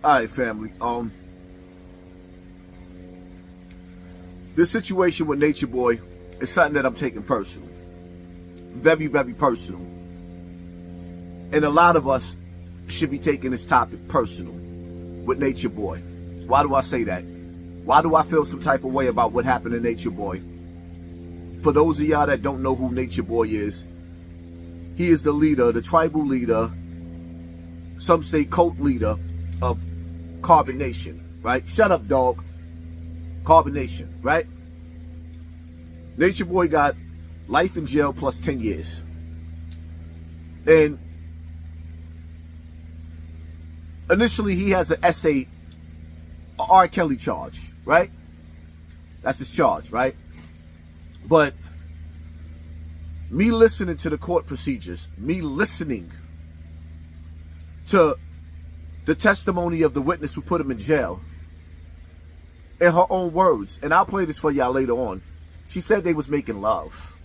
All right, family. This situation with Nature Boy is something that I'm taking personal. Very, very personal. And a lot of us should be taking this topic personal with Nature Boy. Why do I say that? Why do I feel some type of way about what happened to Nature Boy? For those of y'all that don't know who Nature Boy is, he is the leader, the tribal leader, some say cult leader of Carbon Nation, right? Shut up, dog. Carbon Nation, right? Nature Boy got life in jail plus 10 years. And initially he has an a R. Kelly charge, right? That's his charge, right? But me listening to the court procedures, me listening to the testimony of the witness who put him in jail, in her own words, and I'll play this for y'all later on, she said they was making love.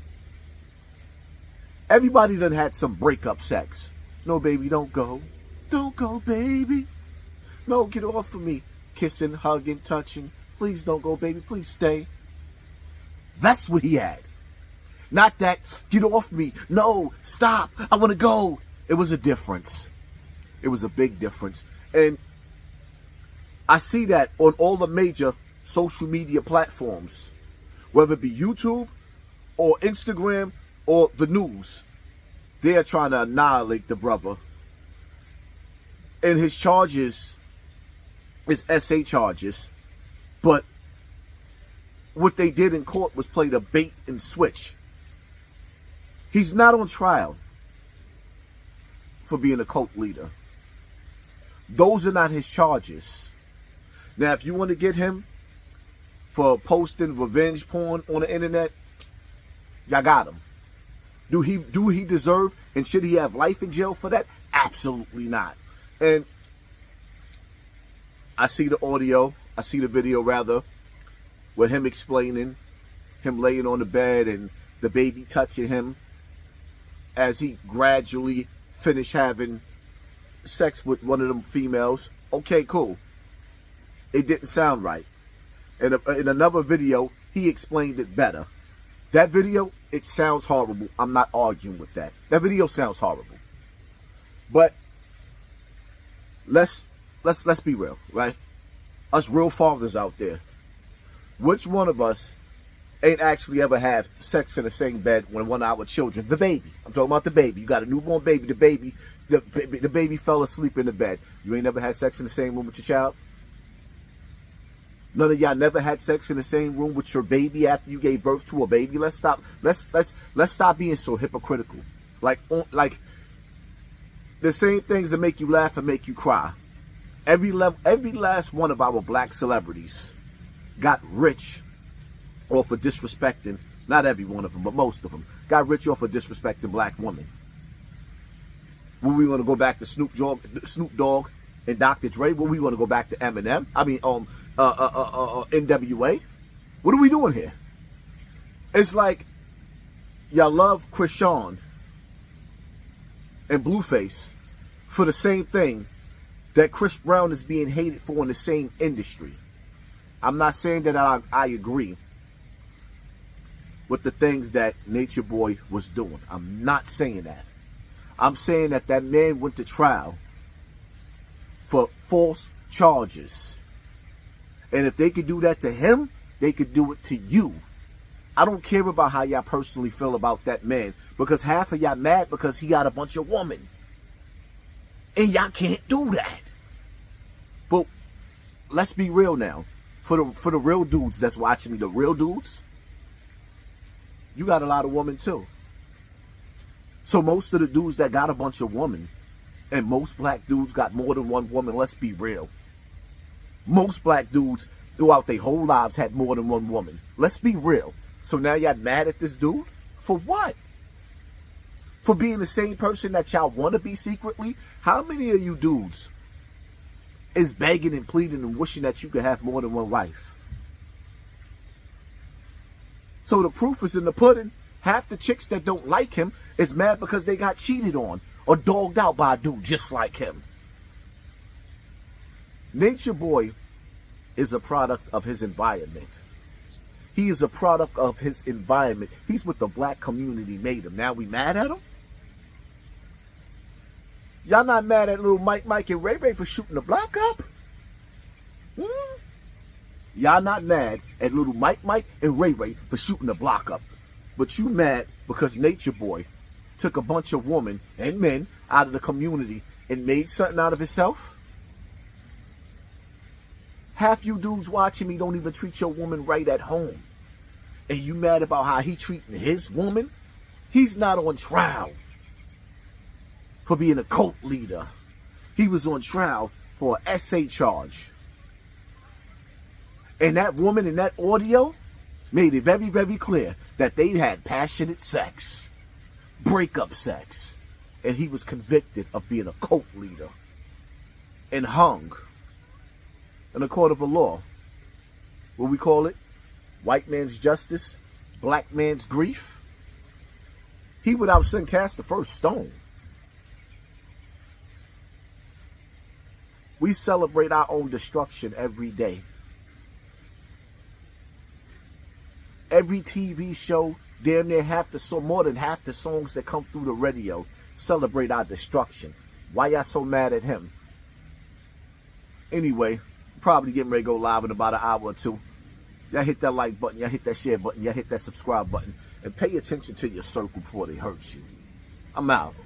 Everybody done had some breakup sex. No, baby, don't go. Don't go, baby. No, get off of me. Kissing, hugging, touching. Please don't go, baby. Please stay. That's what he had. Not that, get off me. No, stop. I want to go. It was a difference. It was a big difference. And I see that on all the major social media platforms, whether it be YouTube or Instagram or the news. They are trying to annihilate the brother. And his charges is SA charges. But what they did in court was play the bait and switch. He's not on trial for being a cult leader. Those are not his charges. Now, if you want to get him for posting revenge porn on the internet, y'all got him. Do he deserve and should he have life in jail for that? Absolutely not. And I see the audio, I see the video rather, with him explaining, him laying on the bed and the baby touching him as he gradually finished having sex with one of them females. Okay, cool. It didn't sound right. And in another video, he explained it better. That video, it sounds horrible. I'm not arguing with that. That video sounds horrible. But let's be real, right? Us real fathers out there. Which one of us ain't actually ever had sex in the same bed when one of our children, the baby, I'm talking about the baby. You got a newborn baby, the baby fell asleep in the bed. You ain't never had sex in the same room with your child? None of y'all never had sex in the same room with your baby after you gave birth to a baby? Let's stop being so hypocritical. Like the same things that make you laugh and make you cry. Every last one of our black celebrities got rich off of disrespecting, not every one of them, but most of them, got rich off of disrespecting black women. When we want to go back to Snoop Dogg and Dr. Dre, when we want to go back to Eminem, NWA, what are we doing here? It's like y'all love Krishan and Blueface for the same thing that Chris Brown is being hated for in the same industry. I'm not saying that I agree with the things that Nature Boy was doing. I'm not saying that. I'm saying that that man went to trial for false charges. And if they could do that to him, they could do it to you. I don't care about how y'all personally feel about that man, because half of y'all mad because he got a bunch of women. And y'all can't do that. But let's be real now. For the real dudes that's watching me, the real dudes, you got a lot of women too. So most of the dudes that got a bunch of women, and most black dudes got more than one woman, let's be real. Most black dudes throughout their whole lives had more than one woman. Let's be real. So now y'all mad at this dude? For what? For being the same person that y'all want to be secretly? How many of you dudes is begging and pleading and wishing that you could have more than one wife? So the proof is in the pudding. Half the chicks that don't like him is mad because they got cheated on or dogged out by a dude just like him. Nature Boy is a product of his environment. He is a product of his environment. He's what the black community made him. Now we mad at him? Y'all not mad at little Mike and Ray Ray for shooting the block up? Y'all not mad at little Mike and Ray Ray for shooting the block up. But you mad because Nature Boy took a bunch of women and men out of the community and made something out of himself? Half you dudes watching me don't even treat your woman right at home. And you mad about how he treating his woman? He's not on trial for being a cult leader. He was on trial for an SA charge. And that woman in that audio made it very, very clear that they had passionate sex, breakup sex. And he was convicted of being a cult leader and hung in a court of law. What we call it? White man's justice, black man's grief. He without sin cast the first stone. We celebrate our own destruction every day. Every TV show, damn near more than half the songs that come through the radio celebrate our destruction. Why y'all so mad at him? Anyway, probably getting ready to go live in about an hour or two. Y'all hit that like button, y'all hit that share button, y'all hit that subscribe button, and pay attention to your circle before they hurt you. I'm out.